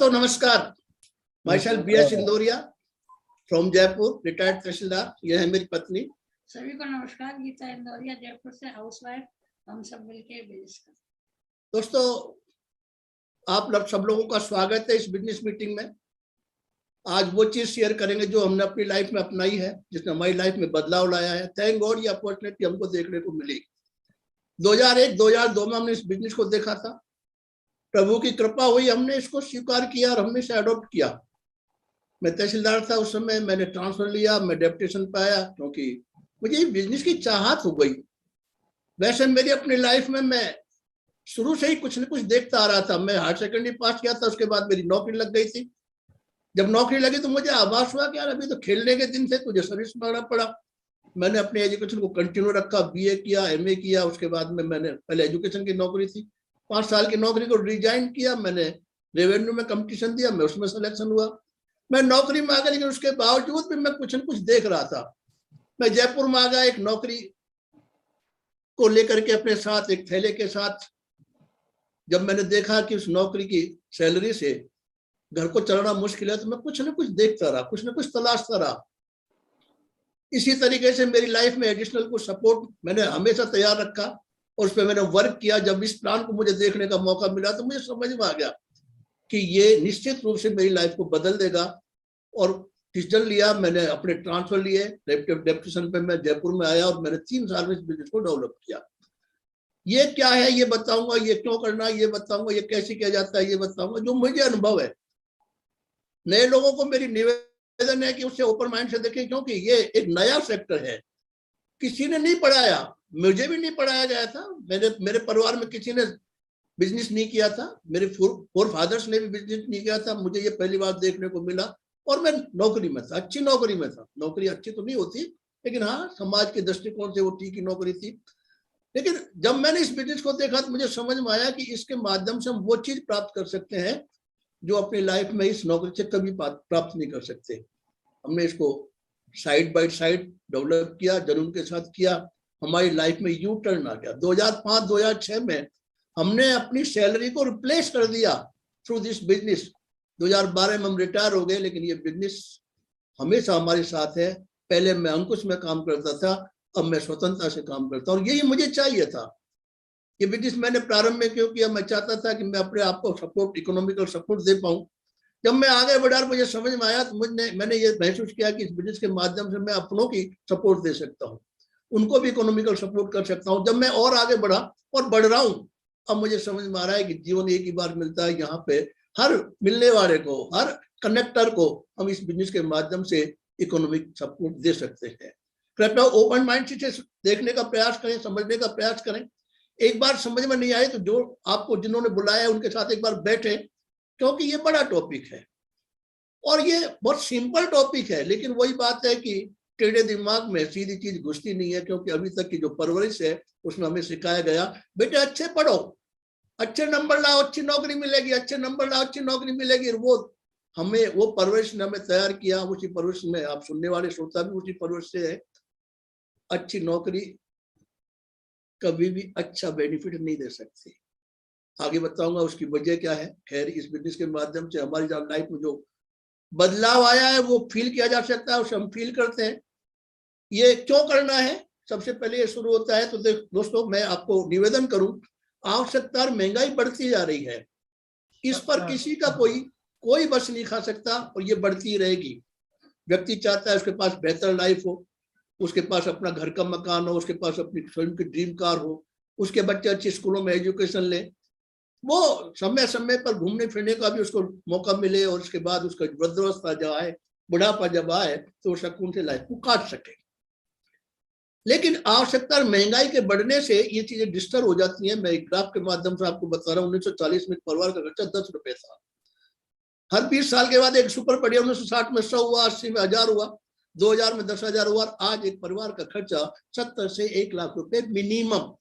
दोस्तों नमस्कार। Myself B S Indoria from Jaipur, retired tehsildar. यह है मेरी पत्नी। सभी को नमस्कार। गीता इंदौरिया जयपुर से, हाउसवाइफ। हम सब मिलकर बिजनेस करते। दोस्तों आप लोग सब लोगों का स्वागत है इस बिजनेस मीटिंग में। आज वो चीज शेयर करेंगे जो हमने अपनी लाइफ में अपनाई है, जिसने हमारी लाइफ में बदलाव लाया है। थैंक गॉड ये अपॉर्चुनिटी हमको देखने को मिली। 2001-2002 में हमने इस बिजनेस को देखा था। प्रभु की कृपा हुई, हमने इसको स्वीकार किया और हमने इसे अडॉप्ट किया। मैं तहसीलदार था उस समय, मैंने ट्रांसफर लिया, मैं डेप्यूटेशन पे आया क्योंकि मुझे बिजनेस की चाहत हो गई। वैसे मेरी अपनी लाइफ में मैं शुरू से ही कुछ न कुछ देखता आ रहा था। मैं हायर सेकेंडरी पास किया था, उसके बाद मेरी नौकरी लग गई थी। जब नौकरी लगी तो मुझे आभास हुआ कि यार अभी तो खेलने के दिन थे, तुझे सर्विस मांगना पड़ा। मैंने अपने एजुकेशन को कंटिन्यू रखा, बीए किया, एमए किया। उसके बाद में मैंने पहले एजुकेशन की नौकरी थी, 5 साल की नौकरी को रिजाइन किया। मैंने रेवेन्यू में कंपटीशन दिया, मैं उसमें सिलेक्शन हुआ। मैं नौकरी में आ गया, लेकिन उसके बावजूद भी मैं कुछ न कुछ देख रहा था। मैं जयपुर में आ गया एक नौकरी को लेकर के अपने साथ, एक थैले के साथ। जब मैंने देखा कि उस नौकरी की सैलरी से घर को चलाना मुश्किल है, तो मैं कुछ न कुछ देखता रहा, कुछ न कुछ तलाशता रहा। इसी तरीके से मेरी लाइफ में एडिशनल कुछ सपोर्ट मैंने हमेशा तैयार रखा और उस पर मैंने वर्क किया। जब इस प्लान को मुझे देखने का मौका मिला तो मुझे समझ में आ गया कि ये निश्चित रूप से मेरी लाइफ को बदल देगा। और डिसीजन लिया, मैंने अपने ट्रांसफर लिए। डेप्यूटेशन पे मैं जयपुर में आया और मैंने 3 साल में इस बिजनेस को डेवलप किया। ये क्या है ये बताऊंगा, ये क्यों करना ये बताऊंगा, ये कैसे किया जाता है ये बताऊंगा, जो मुझे अनुभव है। नए लोगों को मेरी निवेदन है कि उससे ओपन माइंड से देखें, क्योंकि ये एक नया सेक्टर है। किसी ने नहीं पढ़ाया, मुझे भी नहीं पढ़ाया गया था। मेरे परिवार में किसी ने बिजनेस नहीं किया था, मेरे फोर फादर्स ने भी बिजनेस नहीं किया था। मुझे ये पहली बार देखने को मिला और मैं नौकरी में था, अच्छी नौकरी में था। नौकरी अच्छी तो नहीं होती, लेकिन हाँ समाज के दृष्टिकोण से वो ठीक ही नौकरी थी। लेकिन जब मैंने इस बिजनेस को देखा तो मुझे समझ में आया कि इसके माध्यम से हम वो चीज प्राप्त कर सकते हैं जो अपनी लाइफ में इस नौकरी से कभी प्राप्त नहीं कर सकते। हमने इसको साइड बाय साइड डेवलप किया, जुनून के साथ किया। हमारी लाइफ में यू टर्न आ गया। 2005-2006 में हमने अपनी सैलरी को रिप्लेस कर दिया थ्रू दिस बिजनेस। 2012 में हम रिटायर हो गए, लेकिन ये बिजनेस हमेशा हमारे साथ है। पहले मैं अंकुश में काम करता था, अब मैं स्वतंत्रता से काम करता हूँ। यही मुझे चाहिए था। ये बिजनेस मैंने प्रारंभ में क्यों किया, मैं चाहता था कि मैं अपने आप को सपोर्ट, इकोनॉमिकल सपोर्ट दे पाऊँ। जब मैं आगे बढ़ा मुझे समझ में आया, तो मैंने ये महसूस किया कि इस बिजनेस के माध्यम से मैं अपनों की सपोर्ट दे सकता हूँ, उनको भी इकोनॉमिकल सपोर्ट कर सकता हूँ। जब मैं और आगे बढ़ा और बढ़ रहा हूँ, अब मुझे समझ में आ रहा है कि जीवन एक ही बार मिलता है। यहाँ पे हर मिलने वाले को, हर कनेक्टर को हम इस बिजनेस के माध्यम से इकोनॉमिक सपोर्ट दे सकते हैं। कृपया ओपन माइंड से देखने का प्रयास करें, समझने का प्रयास करें। एक बार समझ में नहीं आए तो जो आपको जिन्होंने बुलाया है उनके साथ एक बार बैठे, क्योंकि ये बड़ा टॉपिक है और ये बहुत सिंपल टॉपिक है। लेकिन वही बात है कि टेढ़े दिमाग में सीधी चीज घुसती नहीं है, क्योंकि अभी तक की जो परवरिश है उसमें हमें सिखाया गया, बेटे अच्छे पढ़ो, अच्छे नंबर लाओ, अच्छी नौकरी मिलेगी, अच्छे नंबर लाओ, अच्छी नौकरी मिलेगी। वो परवरिश ने हमें तैयार किया। उसी परवरिश में आप सुनने वाले श्रोता भी उसी परवरिश से है। अच्छी नौकरी कभी भी अच्छा बेनिफिट नहीं दे सकती। आगे बताऊंगा उसकी वजह क्या है। खैर, इस बिजनेस के माध्यम से हमारी लाइफ में जो बदलाव आया है वो फील किया जा सकता है, उसे हम फील करते हैं। ये क्यों करना है, सबसे पहले ये शुरू होता है तो दोस्तों मैं आपको निवेदन करूं, आवश्यकता और महंगाई बढ़ती जा रही है। इस पर किसी का कोई बस नहीं खा सकता और ये बढ़ती रहेगी। व्यक्ति चाहता है उसके पास बेहतर लाइफ हो, उसके पास अपना घर का मकान हो, उसके पास अपनी स्वयं की ड्रीम कार हो, उसके बच्चे अच्छे स्कूलों में एजुकेशन ले, वो समय समय पर घूमने फिरने का भी उसको मौका मिले, और उसके बाद उसका वृद्धावस्था जब आए, बुढ़ापा जब आए, तो सुकून से लाइफ को काट सके। लेकिन आवश्यकता और महंगाई के बढ़ने से ये चीजें डिस्टर्ब हो जाती हैं। मैं एक ग्राफ के माध्यम से आपको बता रहा हूँ। 1940 में परिवार का खर्चा 10 रुपए था। हर 20 साल के बाद एक सुपर बढ़िया, 1960 में 100 हुआ, 80 में 1000 हुआ, 2000 में 10,000 हुआ। आज एक परिवार का खर्चा 70 से 1 लाख रुपए मिनिमम।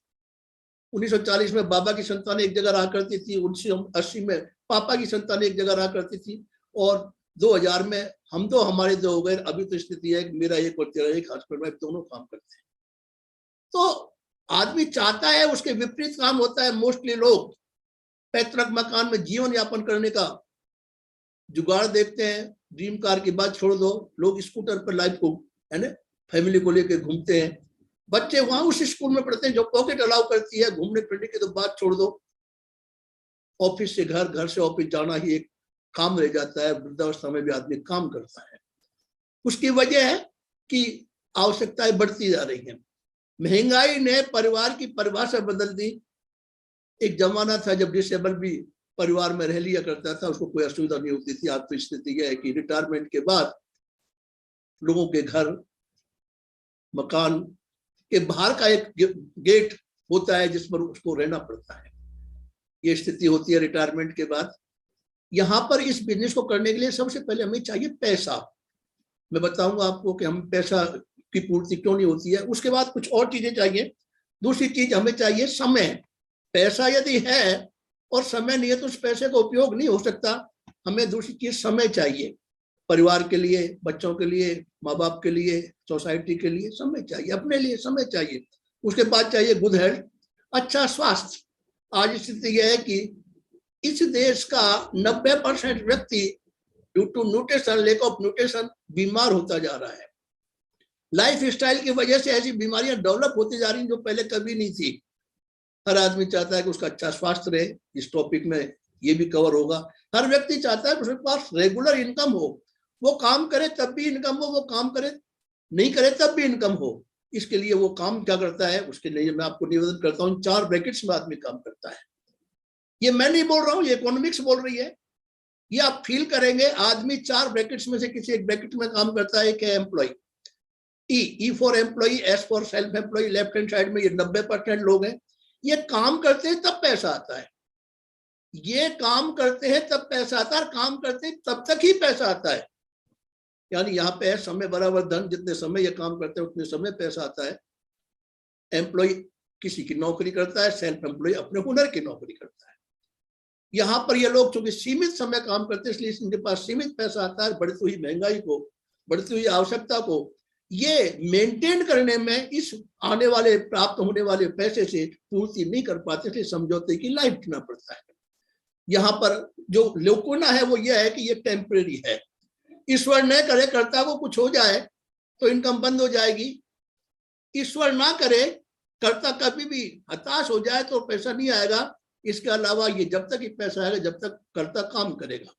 1940 में बाबा की संतान एक जगह रहा करती थी, 1980 में पापा की संतान एक जगह रहा करती थी, और 2000 में हम तो हमारे 2 हो गए। अभी तो स्थिति है कि मेरा एक और तेरा एक, हस्बैंड वाइफ दोनों काम करते हैं। तो आदमी चाहता है, उसके विपरीत काम होता है। मोस्टली लोग पैतृक मकान में जीवन यापन करने का जुगाड़ देखते हैं, ड्रीम कार की बात छोड़ दो, लोग स्कूटर पर लाइफ को, है ना, फैमिली को लेकर घूमते हैं। बच्चे वहां उस स्कूल में पढ़ते हैं जो पॉकेट अलाउ करती है, घूमने फिरने की तो बात छोड़ दो। ऑफिस से घर, घर से ऑफिस जाना ही एक काम रह जाता है। वृद्धावस्था में भी आदमी काम करता है। उसकी वजह है कि आवश्यकताएं बढ़ती जा रही हैं। महंगाई ने परिवार की परिभाषा बदल दी। एक जमाना था जब डिसेबल भी परिवार में रह लिया करता था, उसको कोई असुविधा नहीं होती थी। आज तो स्थिति यह है कि रिटायरमेंट के बाद लोगों के घर, मकान के बाहर का एक गेट होता है जिस पर उसको रहना पड़ता है। ये स्थिति होती है रिटायरमेंट के बाद। यहाँ पर इस बिजनेस को करने के लिए सबसे पहले हमें चाहिए पैसा। मैं बताऊंगा आपको कि हम पैसा की पूर्ति क्यों नहीं होती है। उसके बाद कुछ और चीजें चाहिए। दूसरी चीज हमें चाहिए समय। पैसा यदि है और समय नहीं है तो उस पैसे का उपयोग नहीं हो सकता। हमें दूसरी चीज समय चाहिए। परिवार के लिए, बच्चों के लिए, माँ बाप के लिए, सोसाइटी के लिए समय चाहिए, अपने लिए समय चाहिए। उसके बाद चाहिए गुड हेल्थ, अच्छा स्वास्थ्य। आज स्थिति यह है कि इस देश का 90% व्यक्ति due to nutrition, lack of nutrition, बीमार होता जा रहा है। लाइफ स्टाइल की वजह से ऐसी बीमारियां डेवलप होती जा रही हैं जो पहले कभी नहीं थी। हर आदमी चाहता है कि उसका अच्छा स्वास्थ्य रहे। इस टॉपिक में ये भी कवर होगा। हर व्यक्ति चाहता है कि उसके पास रेगुलर इनकम हो। वो काम करे तब भी इनकम हो, वो काम करे नहीं करे तब भी इनकम हो। इसके लिए वो काम क्या करता है, उसके लिए मैं आपको निवेदन करता हूँ, 4 ब्रैकेट्स में आदमी काम करता है। ये मैं नहीं बोल रहा हूँ, ये इकोनॉमिक्स बोल रही है। ये आप फील करेंगे, आदमी 4 ब्रैकेट्स में से किसी एक ब्रैकेट में काम करता है। एक है employ, E for employ, S for self employ. Left hand side में ये 90% लोग हैं। ये काम करते हैं तब पैसा आता है। ये काम करते हैं तब पैसा आता है, काम करते हैं तब तक ही पैसा आता है। यानी यहाँ पे है समय बराबर धन। जितने समय ये काम करते हैं उतने समय पैसा आता है। एम्प्लॉय किसी की नौकरी करता है, सेल्फ एम्प्लॉय अपने हुनर की नौकरी करता है। यहाँ पर ये लोग चूंकि सीमित समय काम करते हैं इसलिए इनके पास सीमित पैसा आता है। बढ़ती हुई महंगाई को, बढ़ती हुई आवश्यकता को ये मेंटेन करने में इस आने वाले, प्राप्त होने वाले पैसे से पूर्ति नहीं कर पाते, इसलिए समझौते की लाइफ जीना पड़ता है। यहाँ पर जो लोकोना है वो ये है कि ये टेम्परेरी है। ईश्वर न करे कर्ता को कुछ हो जाए तो इनकम बंद हो जाएगी। ईश्वर ना करे, कर्ता कभी भी हताश हो जाए तो पैसा नहीं आएगा। इसके अलावा ये जब तक ही पैसा आएगा जब तक कर्ता काम करेगा।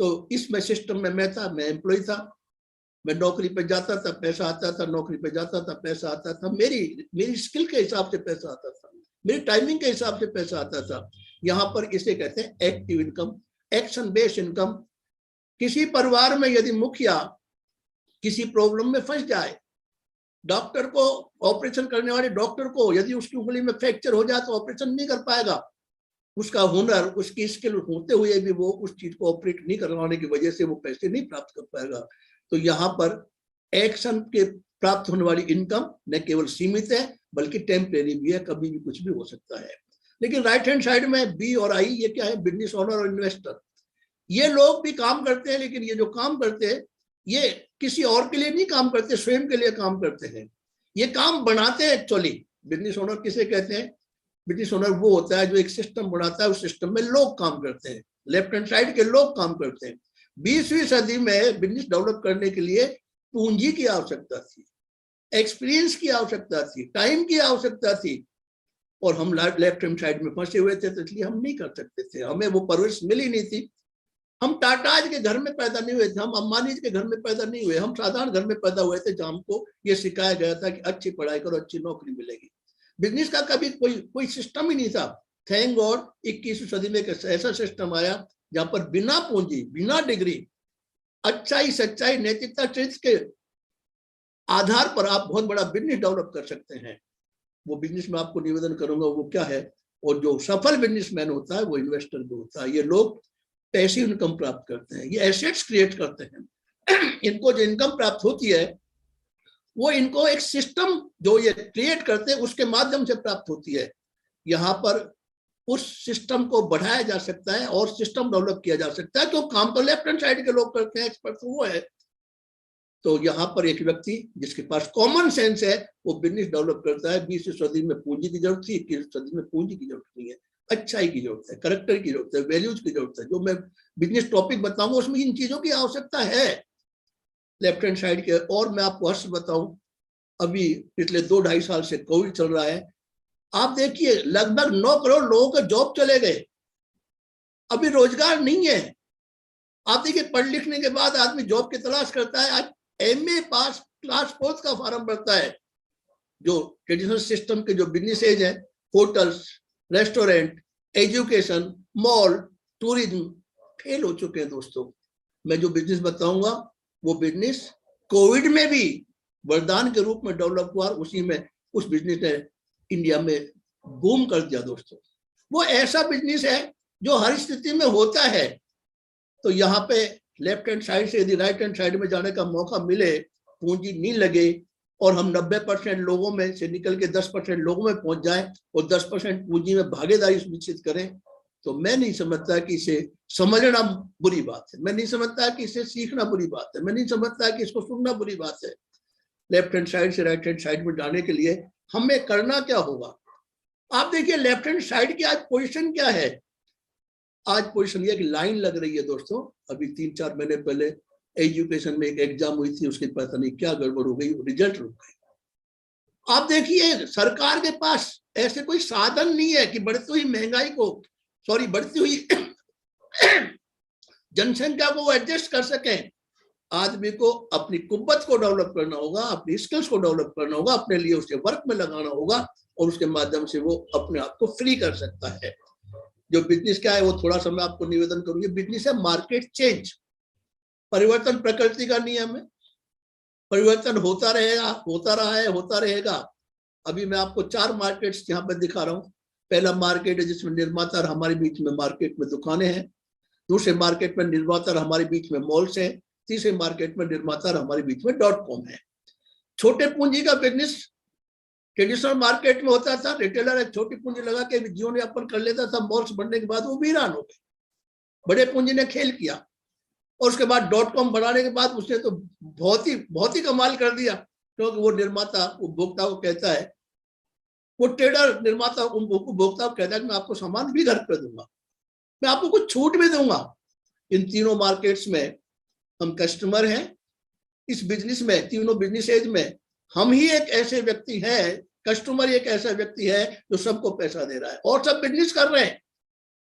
तो इसमें सिस्टम में मैं था, मैं एम्प्लॉय था। मैं नौकरी पे जाता था, पैसा आता था, नौकरी पे जाता था, पैसा आता था। मेरी स्किल के हिसाब से पैसा आता था, मेरी टाइमिंग के हिसाब से पैसा आता था। यहाँ पर इसे कहते हैं active income, action based income. किसी परिवार में यदि मुखिया किसी प्रॉब्लम में फंस जाए, डॉक्टर को, ऑपरेशन करने वाले डॉक्टर को यदि उसकी उंगली में फ्रैक्चर हो जाए तो ऑपरेशन नहीं कर पाएगा। उसका हुनर, उसकी स्किल होते हुए भी वो उस चीज को ऑपरेट नहीं करवाने की वजह से वो पैसे नहीं प्राप्त कर पाएगा। तो यहाँ पर एक्शन के प्राप्त होने वाली इनकम न केवल सीमित है बल्कि टेम्परेरी भी है, कभी भी कुछ भी हो सकता है। लेकिन राइट हैंड साइड में बी और आई, ये क्या है, बिजनेस ओनर और इन्वेस्टर। ये लोग भी काम करते हैं, लेकिन ये जो काम करते हैं ये किसी और के लिए नहीं काम करते, स्वयं के लिए काम करते हैं। ये काम बनाते हैं एक्चुअली। बिजनेस ओनर किसे कहते हैं? बिजनेस ओनर वो होता है जो एक सिस्टम बनाता है, उस सिस्टम में लोग काम करते हैं, लेफ्ट हैंड साइड के लोग काम करते हैं। 20वीं सदी में बिजनेस डेवलप करने के लिए पूंजी की आवश्यकता थी, एक्सपीरियंस की आवश्यकता थी, टाइम की आवश्यकता थी। और हम लेफ्ट हैंड साइड में फंसे हुए थे, तो इसलिए हम नहीं कर सकते थे। हमें वो परवरिश मिली नहीं थी। हम टाटाज के घर में पैदा नहीं हुए थे, हम अंबानी के घर में पैदा नहीं हुए, हम साधारण घर में पैदा हुए थे जहां हमको ये सिखाया गया था कि अच्छी पढ़ाई करो, अच्छी नौकरी मिलेगी। बिजनेस का कभी कोई सिस्टम ही नहीं था। थैंक गॉड 21वीं सदी में एक ऐसा सिस्टम आया जहां पर बिना पूंजी, बिना डिग्री, अच्छाई, सच्चाई, नैतिकता, चरित्र के आधार पर आप बहुत बड़ा बिजनेस डेवलप कर सकते हैं। वो बिजनेस में आपको निवेदन करूंगा वो क्या है। और जो सफल बिजनेसमैन होता है वो इन्वेस्टर भी होता है। ये लोग पैसिव इनकम प्राप्त करते हैं, ये एसेट्स क्रिएट करते हैं। इनको जो इनकम प्राप्त होती है वो इनको एक सिस्टम जो ये क्रिएट करते हैं उसके माध्यम से प्राप्त होती है। यहाँ पर उस सिस्टम को बढ़ाया जा सकता है और सिस्टम डेवलप किया जा सकता है। तो काम तो लेफ्ट हैंड साइड के लोग करते हैं, एक्सपर्ट तो वो है। तो यहाँ पर एक व्यक्ति जिसके पास कॉमन सेंस है वो बिजनेस डेवलप करता है। 20वीं सदी में पूंजी की जरूरत थी, 21वीं सदी में पूंजी की जरूरत नहीं है। अच्छाई की जरूरत है, करेक्टर की जरूरत है, वैल्यूज की जरूरत है। जो मैं बिजनेस टॉपिक बताऊंगा उसमें इन चीजों की आवश्यकता है लेफ्ट हैंड साइड के। और मैं आपको हर्ष बताऊं, अभी पिछले 2-2.5 साल से कोविड चल रहा है, आप देखिए लगभग 9 करोड़ लोगों के जॉब चले गए, अभी रोजगार नहीं है। आप देखिए पढ़ लिखने के बाद आदमी जॉब की तलाश करता है, आज एमए पास क्लास 4 का फॉर्म भरता है। जो ट्रेडिशनल सिस्टम के जो बिजनेसेज है, hotels, restaurant, education, mall, tourism, fail हो चुके हैं दोस्तों। मैं जो बिजनेस बताऊंगा वो बिजनेस कोविड में भी वरदान के रूप में डेवलप हुआ, उसी में उस बिजनेस ने इंडिया में बूम कर दिया दोस्तों। वो ऐसा बिजनेस है जो हर स्थिति में होता है। तो यहाँ पे लेफ्ट हैंड साइड से यदि राइट हैंड साइड में जाने का मौका मिले, पूंजी नहीं लगे और हम 90% लोगों में से निकल के 10% लोगों में पहुंच जाएं और 10% पूंजी में भागीदारी सुनिश्चित करें, तो मैं नहीं समझता कि इसे समझना बुरी बात है, मैं नहीं समझता कि इसे सीखना बुरी बात है, मैं नहीं समझता कि इसको सुनना बुरी बात है। लेफ्ट हैंड साइड से राइट हैंड साइड में जाने के लिए हमें करना क्या होगा? आप देखिए लेफ्ट हैंड साइड की आज पोजीशन क्या है। आज पोजीशन ये कि लाइन लग रही है दोस्तों। अभी 3-4 महीने पहले एजुकेशन में एक एग्जाम हुई थी, उसके पता नहीं क्या गड़बड़ हो गई, रिजल्ट रुक गए। आप देखिए सरकार के पास ऐसे कोई साधन नहीं है कि बढ़ती हुई महंगाई को, बढ़ती हुई जनसंख्या को वो एडजस्ट कर सकें। आदमी को अपनी कुव्वत को डेवलप करना होगा, अपनी स्किल्स को डेवलप करना होगा, अपने लिए उसे वर्क में लगाना होगा और उसके माध्यम से वो अपने आप को फ्री कर सकता है। जो बिजनेस क्या है वो थोड़ा सा मैं आपको निवेदन करूंगी। बिजनेस है मार्केट चेंज, परिवर्तन प्रकृति का नियम है, परिवर्तन होता रहेगा, होता रहा है, होता रहेगा। अभी मैं आपको 4 मार्केट्स यहाँ पर दिखा रहा हूँ। पहला मार्केट है जिसमें निर्माता हमारे बीच में मार्केट में दुकानें हैं, दूसरे मार्केट में निर्माता हमारे बीच में मॉल्स हैं, तीसरे मार्केट में निर्माता हमारे बीच में .com है। छोटे पूंजी का बिजनेस ट्रेडिशनल मार्केट में होता था, रिटेलर एक छोटी पूंजी लगा के जीवन यापन कर लेता था, मॉल्स बनने के बाद वो वीरान हो गए। बड़े पूंजी ने खेल किया और उसके बाद .com बनाने के बाद उसने तो बहुत ही कमाल कर दिया, क्योंकि वो निर्माता उपभोक्ता को कहता है, वो ट्रेडर निर्माता उपभोक्ता को कहता है कि मैं आपको सामान भी घर पर दूंगा, मैं आपको कुछ छूट भी दूंगा। इन तीनों मार्केट्स में हम कस्टमर हैं। इस बिजनेस में, तीनों बिजनेसेज में हम ही एक ऐसे व्यक्ति हैं, कस्टमर एक ऐसा व्यक्ति है जो सबको पैसा दे रहा है और सब बिजनेस कर रहे हैं।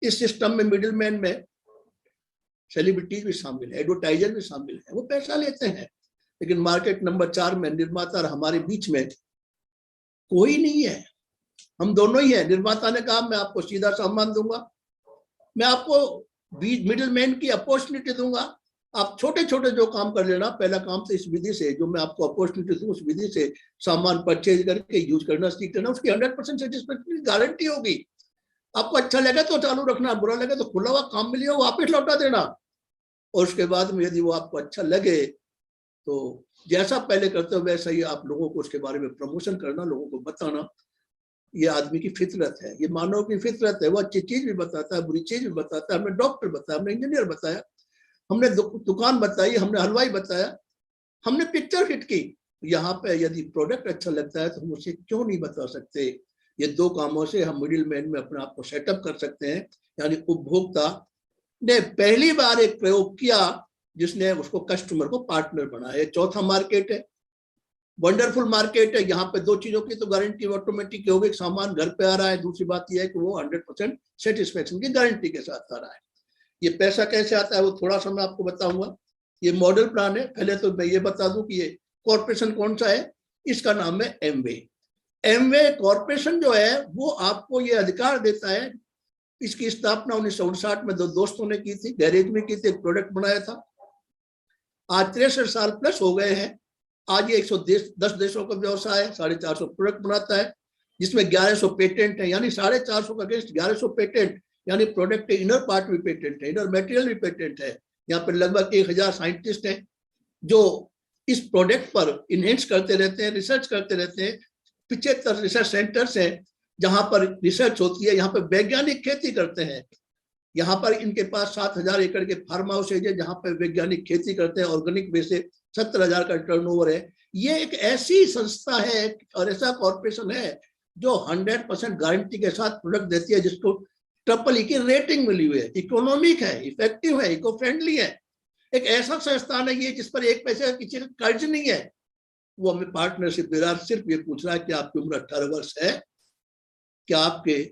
इस सिस्टम में मिडिलमैन में सेलिब्रिटीज भी शामिल है, एडवर्टाइजर भी शामिल है, वो पैसा लेते हैं। लेकिन मार्केट नंबर 4 में निर्माता और हमारे बीच में कोई नहीं है, हम दोनों ही है। निर्माता ने कहा मैं आपको सीधा सामान दूंगा, मैं आपको मिडिलमैन की अपॉर्चुनिटी दूंगा, आप छोटे छोटे जो काम कर लेना। पहला काम तो इस विधि से, जो मैं आपको अपॉर्चुनिटी दूं उस विधि से सामान परचेज करके यूज करना सीख लेना, उसकी 100% सेटिस्फेक्शन गारंटी होगी। आपको अच्छा लगे तो चालू रखना, बुरा लगे तो खुला हुआ काम मिले वापस लौटा देना। और उसके बाद में यदि वो आपको अच्छा लगे तो जैसा पहले करते हो वैसा ही आप लोगों को उसके बारे में प्रमोशन करना, लोगों को बताना। ये आदमी की फितरत है, ये मानव की फितरत है। वो अच्छी चीज भी बताता है, बुरी चीज भी बताता है। हमने डॉक्टर बताया, हमने इंजीनियर बताया, हमने दुकान बताई, हमने हलवाई बताया, हमने पिक्चर हिट की। यहाँ पे यदि प्रोडक्ट अच्छा लगता है तो हम उसे क्यों नहीं बता सकते। ये 2 कामों से हम मिडिल मैन में अपने आप को सेटअप कर सकते हैं। यानी उपभोक्ता ने पहली बार एक प्रयोग किया जिसने उसको कस्टमर को पार्टनर बनाया। चौथा मार्केट है वंडरफुल मार्केट है। यहाँ पे 2 चीजों की तो गारंटी ऑटोमेटिक होगी, सामान घर पे आ रहा है, दूसरी बात यह है कि वो 100% सेटिस्फेक्शन की गारंटी के साथ आ रहा है। ये पैसा कैसे आता है वो थोड़ा सा मैं आपको बताऊंगा। ये मॉडल प्लान है। पहले तो मैं ये बता दूं कि ये कॉर्पोरेशन कौन सा है, इसका नाम है एमवे। एमवे कॉर्पोरेशन जो है वो आपको ये अधिकार देता है। इसकी स्थापना 1959 में 2 दोस्तों ने की थी, गैरेज में की थी, एक प्रोडक्ट बनाया था। आज 63 साल प्लस हो गए हैं। आज ये 110 देशों का व्यवसाय है, 450 प्रोडक्ट बनाता है, जिसमें 1100 पेटेंट है। यानी 450 का अगेंस्ट 1100 पेटेंट, यानी प्रोडक्ट के इनर पार्ट भी पेटेंट है, इनर मटेरियल भी पेटेंट है। यहाँ पर लगभग 1000 साइंटिस्ट हैं जो इस प्रोडक्ट पर इनहेंस करते रहते हैं, रिसर्च करते रहते हैं। 75 रिसर्च सेंटर्स हैं जहां पर रिसर्च होती है। यहाँ पर वैज्ञानिक खेती करते हैं। यहाँ पर इनके पास 7000 एकड़ के फार्म हाउस है जहाँ पर वैज्ञानिक खेती करते हैं। ऑर्गेनिक वे से 70,000 का टर्नओवर है। ये एक ऐसी संस्था है और ऐसा कॉर्पोरेशन है जो 100% गारंटी के साथ प्रोडक्ट देती है, जिसको ट्रिपल ई की रेटिंग मिली हुई है, इकोनॉमिक है, इफेक्टिव है, इको फ्रेंडली है, एक ऐसा संस्थान है ये जिस पर एक पैसे का किसी का कर्ज नहीं है। वो हमें पार्टनरशिप दे रहा है, सिर्फ ये पूछ रहा है कि आपकी उम्र 18 वर्ष है, क्या आपके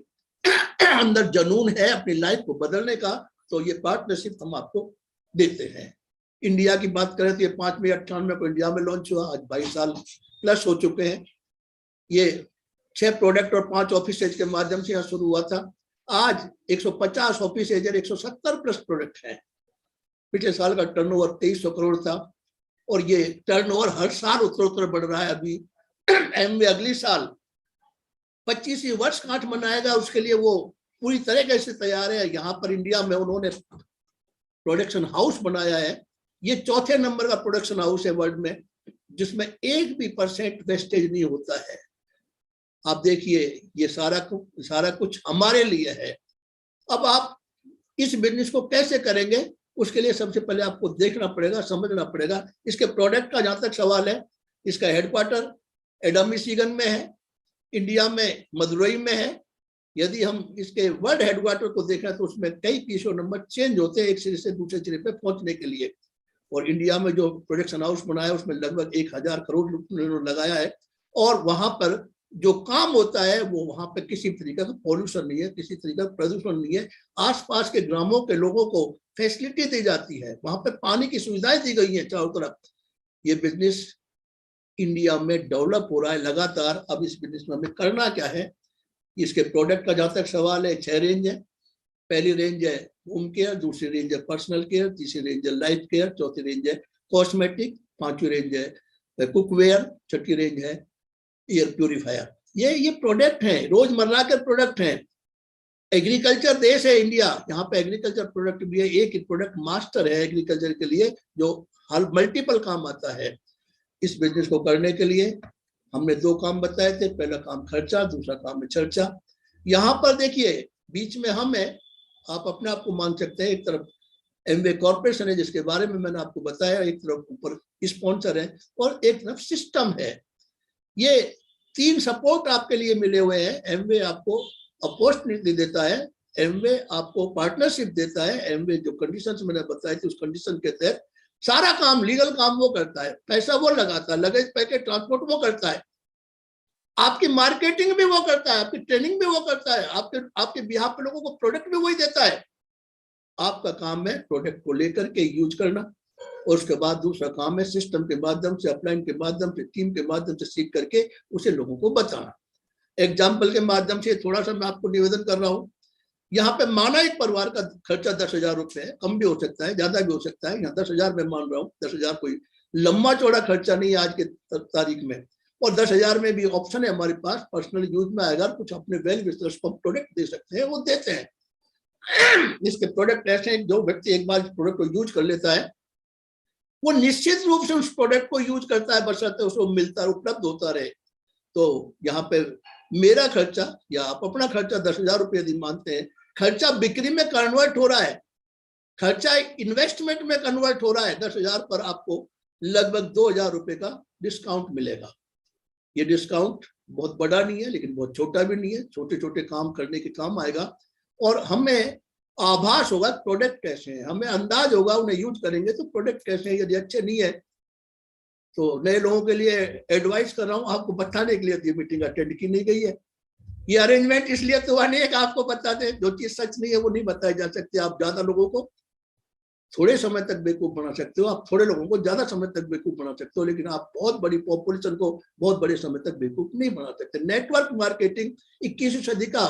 अंदर जुनून है अपनी लाइफ को बदलने का, तो ये पार्टनरशिप हम आपको देते हैं। इंडिया की बात करें तो ये 5 मई 98 को इंडिया में लॉन्च हुआ, आज 22 साल प्लस हो चुके हैं। ये 6 प्रोडक्ट और 5 ऑफिसेज के माध्यम से यहाँ शुरू हुआ था। आज 150 ऑफिसेज और 170 प्लस प्रोडक्ट हैं। पिछले साल का टर्नओवर 2300 करोड़ था और ये टर्नओवर हर साल उत्तर बढ़ रहा है। अभी एमवे अगली साल 25वीं वर्षगांठ मनाएगा, उसके लिए वो पूरी तरीके से तैयार है। यहाँ पर इंडिया में उन्होंने प्रोडक्शन हाउस बनाया है, ये 4थे नंबर का प्रोडक्शन हाउस है वर्ल्ड में, जिसमें 1 भी % वेस्टेज नहीं होता है। आप देखिए ये सारा कुछ हमारे लिए है। अब आप इस बिजनेस को कैसे करेंगे, उसके लिए सबसे पहले आपको देखना पड़ेगा, समझना पड़ेगा। इसके प्रोडक्ट का जहां तक सवाल है, इसका हेडक्वार्टर एडम मिशिगन में है, इंडिया में मदुरई में है। यदि हम इसके वर्ल्ड हेडक्वार्टर को देखें तो उसमें कई पीसीओ नंबर चेंज होते हैं एक सिरे से दूसरे सिरे पे पहुंचने के लिए। और इंडिया में जो प्रोडक्शन हाउस बनाया है उसमें लगभग 1000 करोड़ उन्होंने लगाया है। और वहां पर जो काम होता है वो वहां पे किसी तरीके का पॉल्यूशन नहीं है, किसी तरीके का प्रदूषण नहीं है। आसपास के ग्रामों के लोगों को फैसिलिटी दी जाती है, वहां पे पानी की सुविधाएं दी गई है चारों तरफ। ये बिजनेस इंडिया में डेवलप हो रहा है लगातार। अब इस बिजनेस में हमें करना क्या है, इसके प्रोडक्ट का जहां तक सवाल है 6 रेंज है। पहली रेंज है होम केयर, दूसरी रेंज है पर्सनल केयर, तीसरी रेंज है लाइफ केयर, चौथी रेंज है कॉस्मेटिक, 5वीं रेंज है कुकवेयर, छठी रेंज है एयर प्यूरिफायर। ये प्रोडक्ट हैं, रोजमर्रा के प्रोडक्ट हैं। एग्रीकल्चर देश है इंडिया, यहाँ पे एग्रीकल्चर प्रोडक्ट भी है। एक प्रोडक्ट मास्टर है एग्रीकल्चर के लिए जो हर मल्टीपल काम आता है। इस बिजनेस को करने के लिए हमने 2 काम बताए थे, पहला काम खर्चा, दूसरा काम है चर्चा। यहाँ पर देखिए बीच में हम है, आप अपने आप को मान सकते हैं, एक तरफ एमवे कॉर्पोरेशन है जिसके बारे में मैंने आपको बताया, एक तरफ ऊपर स्पॉन्सर है और एक तरफ सिस्टम है। ये 3 सपोर्ट आपके लिए मिले हुए हैं। एमवे आपको अपॉर्चुनिटी देता है, एमवे आपको पार्टनरशिप देता है, एमवे जो कंडीशंस मैंने बताई थी उस कंडीशन के तहत सारा काम, लीगल काम वो करता है, पैसा वो लगाता है, लगेज पैकेट ट्रांसपोर्ट वो करता है, आपकी मार्केटिंग भी वो करता है, आपकी ट्रेनिंग भी वो करता है, आपके बिहाफ पे लोगों को प्रोडक्ट भी वही देता है। आपका काम है प्रोडक्ट को लेकर के यूज करना और उसके बाद दूसरा काम है सिस्टम के माध्यम से, अपलाइन के माध्यम से, टीम के माध्यम से सीख करके उसे लोगों को बताना। एग्जाम्पल के माध्यम से थोड़ा सा मैं आपको निवेदन कर रहा हूँ। यहाँ पे माना एक परिवार का खर्चा 10,000 रुपए है, कम भी हो सकता है, ज्यादा भी हो सकता है। यहाँ 10,000 में मान रहा हूँ, 10,000 कोई लंबा चौड़ा खर्चा नहीं है आज के तारीख में। और 10,000 में भी ऑप्शन है हमारे पास, पर्सनल यूज में अगर कुछ अपने वेल विशर्स को प्रोडक्ट दे सकते हैं वो देते हैं। इसके प्रोडक्ट ऐसे हैं, जो व्यक्ति एक बार प्रोडक्ट को यूज कर लेता है वो निश्चित रूप से उस प्रोडक्ट को यूज करता है, बशर्ते उसको मिलता उपलब्ध होता रहे। तो यहाँ पे मेरा खर्चा या आप अपना खर्चा 10,000 रुपये यदि मानते हैं, खर्चा बिक्री में कन्वर्ट हो रहा है, खर्चा इन्वेस्टमेंट में कन्वर्ट हो रहा है। 10,000 पर आपको लगभग 2,000 रुपए का डिस्काउंट मिलेगा। ये डिस्काउंट बहुत बड़ा नहीं है लेकिन बहुत छोटा भी नहीं है, छोटे छोटे काम करने के काम आएगा। और हमें आभास होगा प्रोडक्ट कैसे हैं, हमें अंदाज होगा उन्हें यूज करेंगे तो प्रोडक्ट कैसे हैं। यदि अच्छे नहीं है तो नए लोगों के लिए एडवाइस कर रहा हूँ, आपको बताने के लिए ये मीटिंग अटेंड की नहीं गई है। ये अरेंजमेंट इसलिए तो हुआ नहीं है कि आपको बता दें, जो चीज सच नहीं है वो नहीं बताई जा सकती। आप ज्यादा लोगों को थोड़े समय तक बेवकूफ बना सकते हो, आप थोड़े लोगों को ज्यादा समय तक बेवकूफ बना सकते हो, लेकिन आप बहुत बड़ी पॉपुलेशन को बहुत बड़े समय तक बेवकूफ नहीं बना सकते। नेटवर्क मार्केटिंग 21वीं सदी का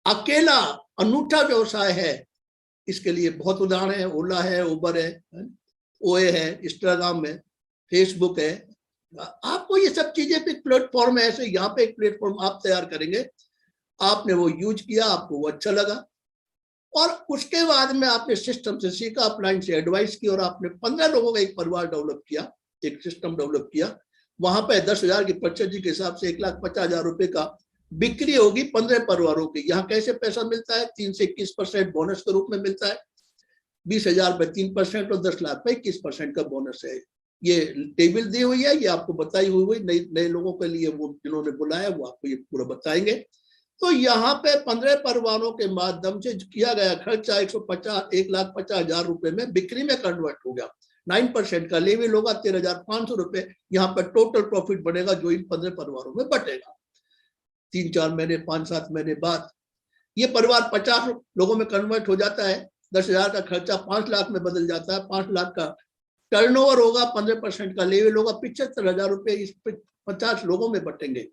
अकेला अनूठा व्यवसाय है। इसके लिए बहुत उदाहरण है, ओला है, उबर है, ओए है, इंस्टाग्राम है, फेसबुक है। आपको ये सब चीजें पे प्लेटफॉर्म है, ऐसे यहाँ पे एक प्लेटफॉर्म आप तैयार करेंगे, आपने वो यूज किया, आपको वो अच्छा लगा और उसके बाद में आपने सिस्टम से सीखा, अपलाइन से एडवाइस की और आपने 15 लोगों का एक परिवार डेवलप किया, एक सिस्टम डेवलप किया। वहां पे 10,000 की परचेज के हिसाब से 1,50,000 रुपए का बिक्री होगी 15 परिवारों की। यहाँ कैसे पैसा मिलता है, 3 से 21% बोनस के रूप में मिलता है। 20,000 पे 3% और 10 लाख पे 21% का बोनस है। ये टेबल दी हुई है, ये आपको बताई हुई नए लोगों के लिए, वो जिन्होंने बुलाया वो आपको ये पूरा बताएंगे। तो यहाँ पे 15 परिवारों के माध्यम से किया गया खर्चा 1,50,000 रुपए में बिक्री में कन्वर्ट हो गया। 9% का लेवल होगा 13,500 रुपए। यहाँ पर टोटल प्रॉफिट बढ़ेगा जो इन 15 परिवारों में बटेगा। 3-4 महीने 5-7 महीने बाद ये परिवार 50 लोगों में कन्वर्ट हो जाता है। 10,000 का खर्चा 5 लाख में बदल जाता है। 5 लाख का टर्नओवर होगा, 15% का लेवल होगा, 75,000 रुपए इस 50 लोगों में बटेंगे।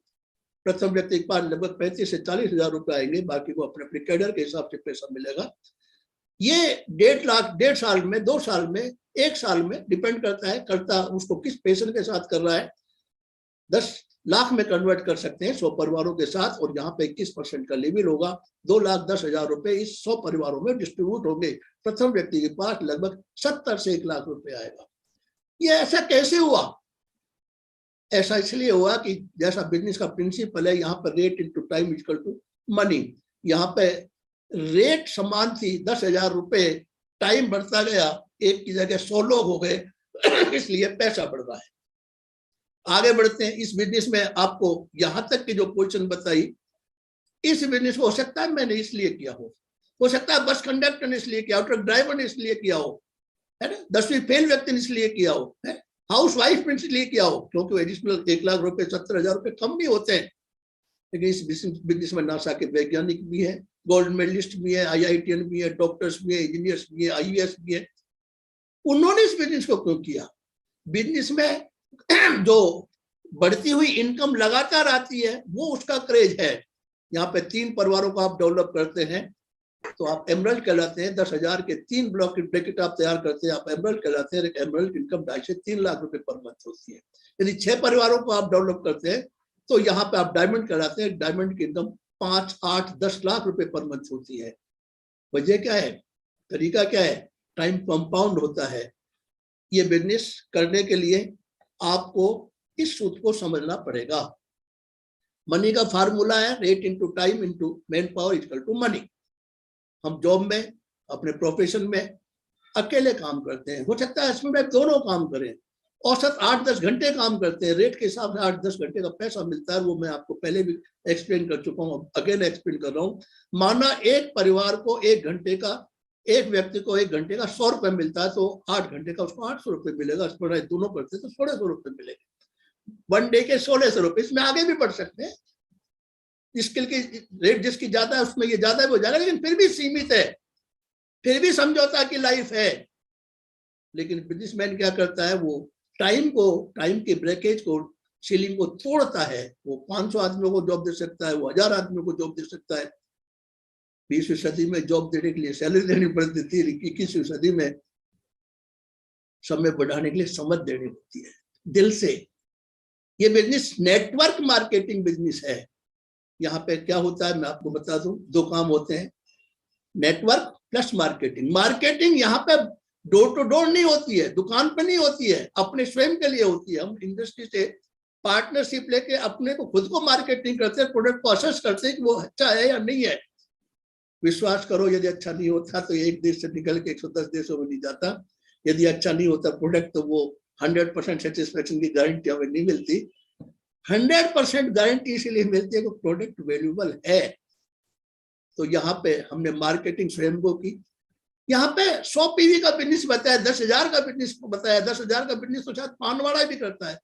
प्रथम व्यक्ति के पास लगभग 35 से 40,000 रुपए आएंगे, बाकी को अपने अपने कैडर के हिसाब से पैसा मिलेगा। ये 1.5 लाख 1.5 साल में, 2 साल में, 1 साल में डिपेंड करता है, करता उसको किस पैशन के साथ कर रहा है। 10 लाख में कन्वर्ट कर सकते हैं 100 परिवारों के साथ, और यहाँ पे 21% का लेवल होगा। 2,10,000 रुपए इस 100 परिवारों में डिस्ट्रीब्यूट होंगे। प्रथम व्यक्ति के पास लगभग 70 से 1 लाख रुपए आएगा। ये ऐसा कैसे हुआ? ऐसा इसलिए हुआ कि जैसा बिजनेस का प्रिंसिपल है, यहाँ पर rate into time equal to money. यहाँ पे रेट समान थी, 10,000 रुपए, टाइम बढ़ता गया, एक की जगह 100 लोग हो गए, इसलिए पैसा बढ़ रहा है। आगे बढ़ते हैं। इस बिजनेस में आपको यहाँ तक की जो पोजीशन बताई, इस बिजनेस को हो सकता है मैंने इसलिए किया हो सकता है बस कंडक्टर ने इसलिए किया हो, ट्रक ड्राइवर ने इसलिए किया हो, है ना, 10वीं फेल व्यक्ति ने इसलिए किया हो, है, हाउस वाइफ ने इसलिए किया हो, क्योंकि एडिशनल 1 लाख रुपए 70,000 रुपए कम नहीं होते हैं। लेकिन इस बिजनेस में नासा के वैज्ञानिक भी है, गोल्ड मेडलिस्ट भी है, IITian भी है, डॉक्टर्स भी है, इंजीनियर्स भी है, IAS भी है। उन्होंने इस बिजनेस को क्यों किया? बिजनेस में जो बढ़ती हुई इनकम लगातार आती है वो उसका क्रेज है। यहाँ पे 3 परिवारों को आप डेवलप करते हैं तो आप एमरल्ड कहलाते हैं। 10,000 के 3 ब्लॉक की ब्रैकेट आप तैयार करते हैं, आप एमरल्ड कहलाते हैं। एमरल्ड इनकम 2.5 से 3 लाख रुपए पर मंथ होती है। यदि 6 परिवारों को आप डेवलप करते हैं तो यहाँ पे आप डायमंड कहलाते हैं। डायमंड की इनकम 5, 8, 10 लाख रुपए पर मंथ होती है। वजह क्या है? तरीका क्या है? टाइम कंपाउंड होता है। ये बिजनेस करने के लिए आपको इस सूत्र को समझना पड़ेगा। मनी का फार्मूला है rate into time into man power equal to money. हम जॉब में, अपने प्रोफेशन में अकेले काम करते हैं, हो सकता है इसमें दोनों काम करें, औसत 8-10 घंटे काम करते हैं, रेट के हिसाब से 8-10 घंटे का पैसा मिलता है। वो मैं आपको पहले भी एक्सप्लेन कर चुका हूँ, अगेन एक्सप्लेन कर रहा हूँ। माना एक परिवार को 1 घंटे का, एक व्यक्ति को 1 घंटे का 100 रुपए मिलता है, तो 8 घंटे का उसको 800 रुपए मिलेगा। दोनों करते तो 1,600 रुपए मिलेगा। 1 डे के 1,600 रुपए। इसमें आगे भी बढ़ सकते हैं, स्किल की रेट जिसकी ज्यादा है उसमें ये ज्यादा भी हो जाएगा, लेकिन फिर भी सीमित है, फिर भी समझौता की लाइफ है। लेकिन बिजनेसमैन क्या करता है? वो टाइम के ब्रेकेज को, सीलिंग को तोड़ता है। वो 500 आदमियों को जॉब दे सकता है, वो 1000 आदमियों को जॉब दे सकता है। 20वीं सदी में जॉब देने के लिए सैलरी देनी पड़ती थी, 21वीं सदी में समय बढ़ाने के लिए समझ देनी होती है, दिल से। ये बिजनेस नेटवर्क मार्केटिंग बिजनेस है। यहाँ पे क्या होता है मैं आपको बता दूं, 2 काम होते हैं, नेटवर्क प्लस मार्केटिंग। मार्केटिंग यहाँ पे डोर टू डोर नहीं होती है, दुकान पे नहीं होती है, अपने स्वयं के लिए होती है। हम इंडस्ट्री से पार्टनरशिप लेके अपने को खुद को मार्केटिंग करते हैं, प्रोडक्ट को असेस करते हैं कि वो अच्छा है या नहीं है। विश्वास करो, यदि अच्छा नहीं होता तो एक देश से निकल के 110 देशों में नहीं जाता। यदि अच्छा नहीं होता प्रोडक्ट तो वो 100% सेटिस्फेक्शन की गारंटी हमें नहीं मिलती। 100% गारंटी इसीलिए मिलती है कि प्रोडक्ट वैल्यूएबल है। तो यहाँ पे हमने मार्केटिंग स्वयं को की। यहाँ पे 100 PV का बिजनेस बताया, 10,000 का बिजनेस बताया। 10,000 का बिजनेस तो शायद पान वाला भी करता है,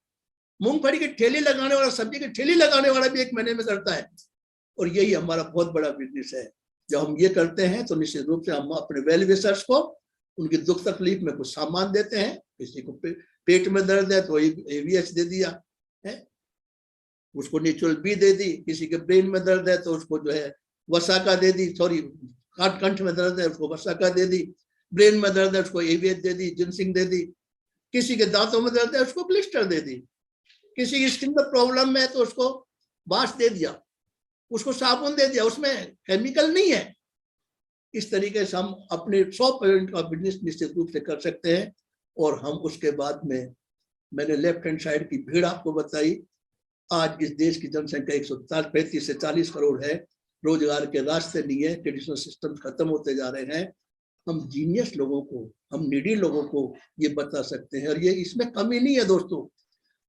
मूंगफली की ठेली लगाने वाला, सब्जी की ठेली लगाने वाला भी 1 महीने में करता है। और यही हमारा बहुत बड़ा बिजनेस है। जब हम ये करते हैं तो निश्चित रूप से हम अपने वेल विशर्स को उनकी दुख तकलीफ में कुछ सामान देते हैं। किसी को पेट में दर्द है तो AVH दे दिया है, उसको नेचुरल बी दे दी। किसी के ब्रेन में दर्द है तो उसको जो है वसाका दे दी, सॉरी कंठ में दर्द है उसको वसाका दे दी। ब्रेन में दर्द है उसको AVH दे दी, जिनसिंग दे दी। किसी के दांतों में दर्द है उसको ब्लिस्टर दे दी। किसी की स्किन में प्रॉब्लम है तो उसको बाश दे दिया, उसको साबुन दे दिया, उसमें केमिकल नहीं है। इस तरीके से हम अपने 100% का बिजनेस निश्चित रूप से कर सकते हैं। और हम उसके बाद में, मैंने लेफ्ट हैंड साइड की भीड़ आपको बताई। आज इस देश की जनसंख्या 135 से 40 करोड़ है। रोजगार के रास्ते नहीं है, ट्रेडिशनल सिस्टम खत्म होते जा रहे हैं। हम जीनियस लोगों को, हम नीडी लोगों को ये बता सकते हैं। और ये इसमें कमी नहीं है दोस्तों।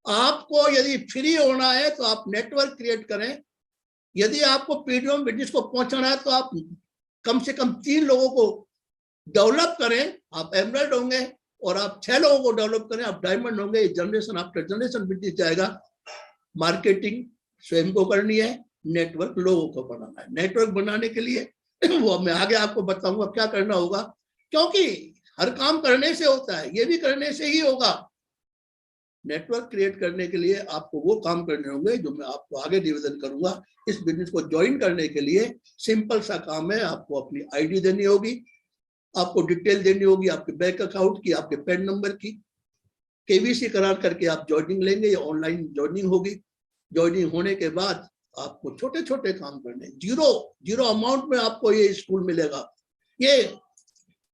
आपको यदि फ्री होना है तो आप नेटवर्क क्रिएट करें। यदि आपको पीडीओ बिजनेस को पहुंचाना है तो आप कम से कम 3 लोगों को डेवलप करें, आप एमरल्ड होंगे, और आप 6 लोगों को डेवलप करें, आप डायमंड होंगे। जनरेशन आफ्टर जनरेशन बिजनेस जाएगा। मार्केटिंग स्वयं को करनी है, नेटवर्क लोगों को बनाना है। नेटवर्क बनाने के लिए वो मैं आगे आपको बताऊंगा क्या करना होगा, क्योंकि हर काम करने से होता है, ये भी करने से ही होगा। नेटवर्क क्रिएट करने के लिए आपको वो काम करने होंगे जो मैं आपको आगे निवेदन करूंगा। इस बिजनेस को ज्वाइन करने के लिए सिंपल सा काम है, आपको अपनी आईडी देनी होगी, आपको डिटेल देनी होगी आपके बैंक अकाउंट की, आपके पैन नंबर की, केवीसी करार करके आप ज्वाइनिंग लेंगे, या ऑनलाइन ज्वाइनिंग होगी। ज्वाइनिंग होने के बाद आपको छोटे छोटे काम करने, जीरो अमाउंट में आपको ये स्कूल मिलेगा, ये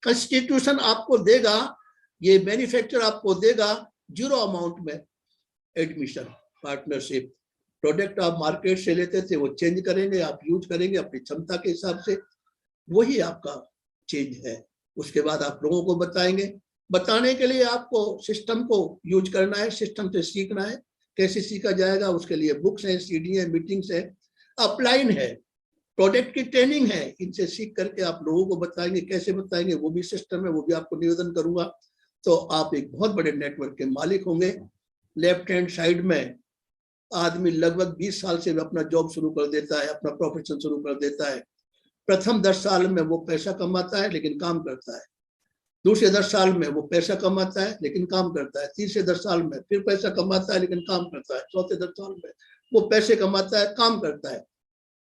कॉन्स्टिट्यूशन आपको देगा, ये मैन्युफैक्चर आपको देगा, जीरो अमाउंट में एडमिशन, पार्टनरशिप। प्रोडक्ट आप मार्केट से लेते थे वो चेंज करेंगे, आप यूज करेंगे अपनी क्षमता के हिसाब से, वही आपका चेंज है। उसके बाद आप लोगों को बताएंगे। बताने के लिए आपको सिस्टम को यूज करना है, सिस्टम से सीखना है। कैसे सीखा जाएगा, उसके लिए बुक्स हैं, सीडी है, मीटिंग्स है, अपलाइन है, प्रोडक्ट की ट्रेनिंग है। इनसे सीख करके आप लोगों को बताएंगे। कैसे बताएंगे वो भी सिस्टम है, वो भी आपको निवेदन करूंगा। तो आप एक बहुत बड़े नेटवर्क के मालिक होंगे। लेफ्ट हैंड साइड में आदमी लगभग 20 साल से अपना जॉब शुरू कर देता है, अपना प्रोफेशन शुरू कर देता है। प्रथम 10 साल में वो पैसा कमाता है लेकिन काम करता है, दूसरे 10 साल में वो पैसा कमाता है लेकिन काम करता है, तीसरे 10 साल में फिर पैसा कमाता है लेकिन काम करता है, चौथे 10 साल में वो पैसे कमाता है, काम करता है।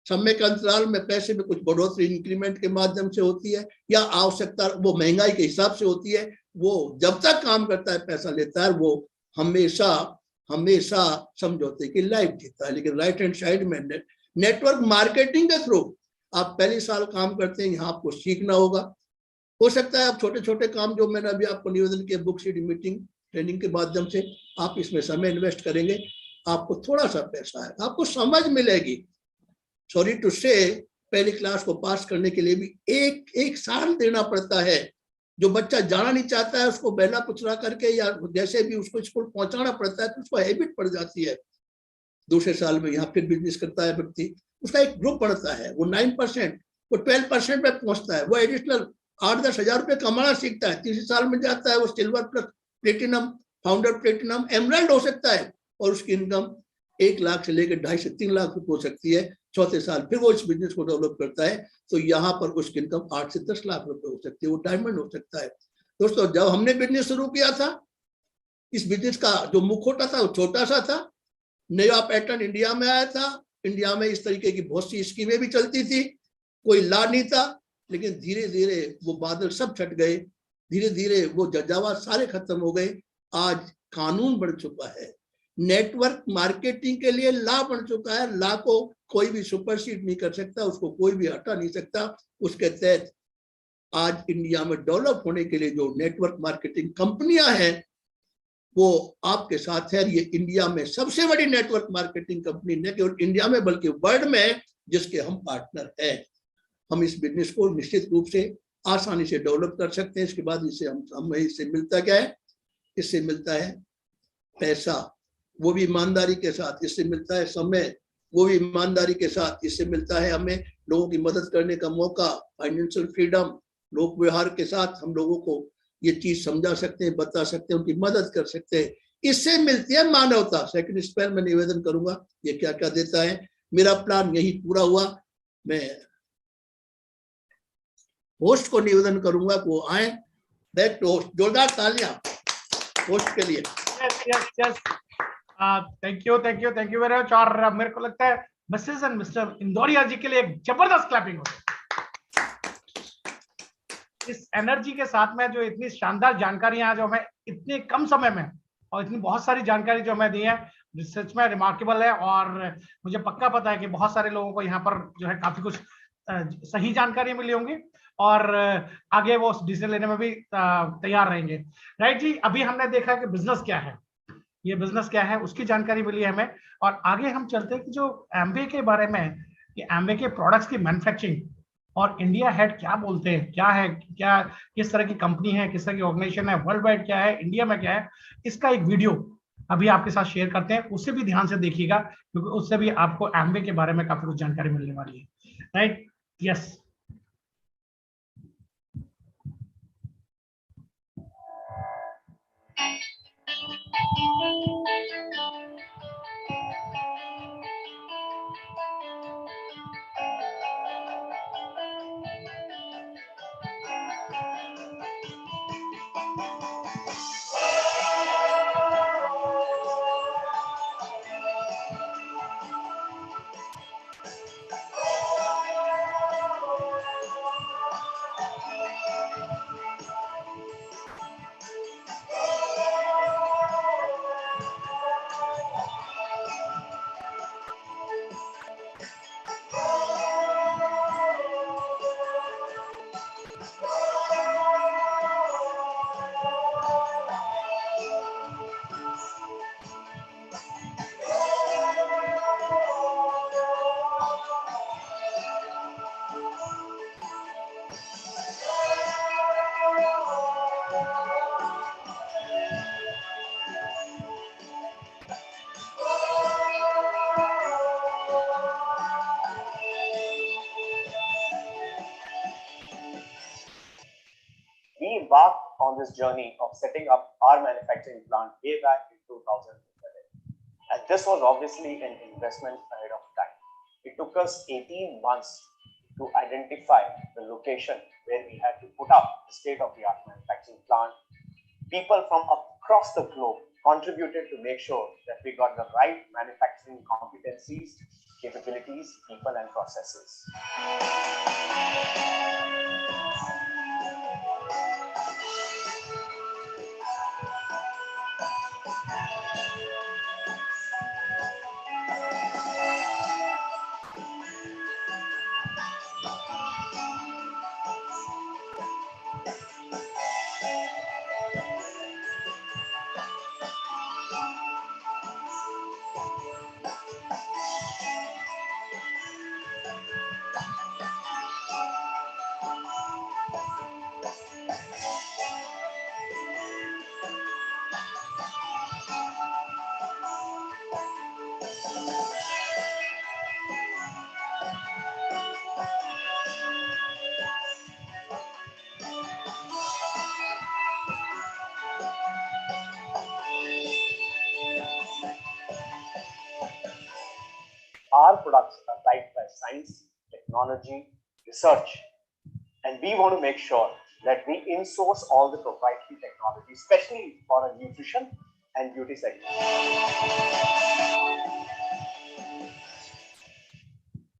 समय के अंतराल में पैसे में कुछ बढ़ोतरी इंक्रीमेंट के माध्यम से होती है, या आवश्यकता वो महंगाई के हिसाब से होती है। वो जब तक काम करता है पैसा लेता है, वो हमेशा हमेशा समझौते की लाइफ जीता है। लेकिन राइट हैंड साइड में नेटवर्क मार्केटिंग के थ्रू आप पहले साल काम करते हैं, यहाँ आपको सीखना होगा। हो सकता है आप छोटे छोटे काम जो मैंने अभी आपको निवेदन किया, बुक सीडी मीटिंग ट्रेनिंग के माध्यम से आप इसमें समय इन्वेस्ट करेंगे, आपको थोड़ा सा पैसा है, आपको समझ मिलेगी। सॉरी टू से पहली क्लास को पास करने के लिए भी एक साल देना पड़ता है। जो बच्चा जाना नहीं चाहता है उसको बहला कुचला करके या जैसे भी उसको स्कूल पहुंचाना पड़ता है, तो उसको हैबिट पड़ जाती है। दूसरे साल में यहाँ फिर बिजनेस करता है व्यक्ति, उसका एक ग्रुप बढ़ता है, वो 9% वो 12% पे पहुंचता है, वो एडिशनल 8-10 हजार रुपये कमाना सीखता है। तीसरे साल में जाता है वो silver plus platinum, founder platinum, emerald हो सकता है, और उसकी इनकम 1 लाख से लेकर 2.5 से 3 लाख रुपए हो सकती है। चौथे साल फिर वो इस बिजनेस को डेवलप करता है, तो यहाँ पर उसकी इनकम 8 से 10 लाख रुपए हो सकती है, वो डायमंड हो सकता है। दोस्तों, जब हमने बिजनेस शुरू किया था, इस बिजनेस का जो मुखौटा था वो छोटा सा था, नया पैटर्न इंडिया में आया था। इंडिया में इस तरीके की बहुत सी स्कीमें भी चलती थी, कोई ला नहीं था। लेकिन धीरे धीरे वो बादल सब छट गए, धीरे धीरे वो जजावात सारे खत्म हो गए। आज कानून बन चुका है, नेटवर्क मार्केटिंग के लिए लॉ बन चुका है। लॉ को कोई भी सुपरसीड नहीं कर सकता, उसको कोई भी हटा नहीं सकता। उसके तहत आज इंडिया में डेवलप होने के लिए जो नेटवर्क मार्केटिंग कंपनियां हैं वो आपके साथ है। ये इंडिया में सबसे बड़ी नेटवर्क मार्केटिंग कंपनी न केवल इंडिया में बल्कि वर्ल्ड में, जिसके हम पार्टनर हैं। हम इस बिजनेस को निश्चित रूप से आसानी से डेवलप कर सकते हैं। इसके बाद इससे हमें इससे मिलता क्या है? इससे मिलता है पैसा, वो भी ईमानदारी के साथ। इससे मिलता है समय, वो भी ईमानदारी के साथ। इससे मिलता है हमें लोगों की मदद करने का मौका, फाइनेंशियल फ्रीडम। लोक व्यवहार के साथ हम लोगों को ये चीज समझा सकते हैं, बता सकते हैं, उनकी मदद कर सकते हैं। इससे मिलती है मानवता। सेकंड स्पेल में निवेदन करूंगा ये क्या क्या देता है। मेरा प्लान यही पूरा हुआ। मैं होस्ट को निवेदन करूंगा कि वो आए, बैक टू होस्ट। जोरदार तालियां होस्ट के लिए। Thank you very much. और मेरे को लगता है मिसेस एंड मिस्टर इंदौरिया जी के लिए एक जबरदस्त क्लैपिंग हो। इस एनर्जी के साथ में जो इतनी शानदार जानकारियां जो हमें इतने कम समय में और इतनी बहुत सारी जानकारी जो हमें दी है, सच में रिमार्केबल है। और मुझे पक्का पता है कि बहुत सारे लोगों को यहाँ पर जो है काफी कुछ सही जानकारी मिली होंगी और आगे वो डिसीजन लेने में भी तैयार रहेंगे। राइट जी, अभी हमने देखा कि बिजनेस क्या है, ये बिजनेस क्या है, उसकी जानकारी मिली है हमें। और आगे हम चलते हैं कि जो एमवे के बारे में, कि एमवे के प्रोडक्ट्स की मैन्युफैक्चरिंग और इंडिया हेड क्या बोलते हैं, क्या है, क्या किस तरह की कंपनी है, किस तरह की ऑर्गेनाइजेशन है, वर्ल्ड वाइड क्या है, इंडिया में क्या है, इसका एक वीडियो अभी आपके साथ शेयर करते हैं, उसे भी ध्यान से देखिएगा क्योंकि उससे भी आपको एमवे के बारे में काफी कुछ जानकारी मिलने वाली है, right? Yes. We embarked on this journey of setting up our manufacturing plant way back in 2007. And this was obviously an investment ahead of time. It took us 18 months to identify the location where we had to put up the state-of-the-art manufacturing plant. People from across the globe contributed to make sure that we got the right manufacturing competencies, capabilities, people, and processes. Our products are backed by science, technology, research, and we want to make sure that we in-source all the proprietary technology, especially for a nutrition and beauty segment.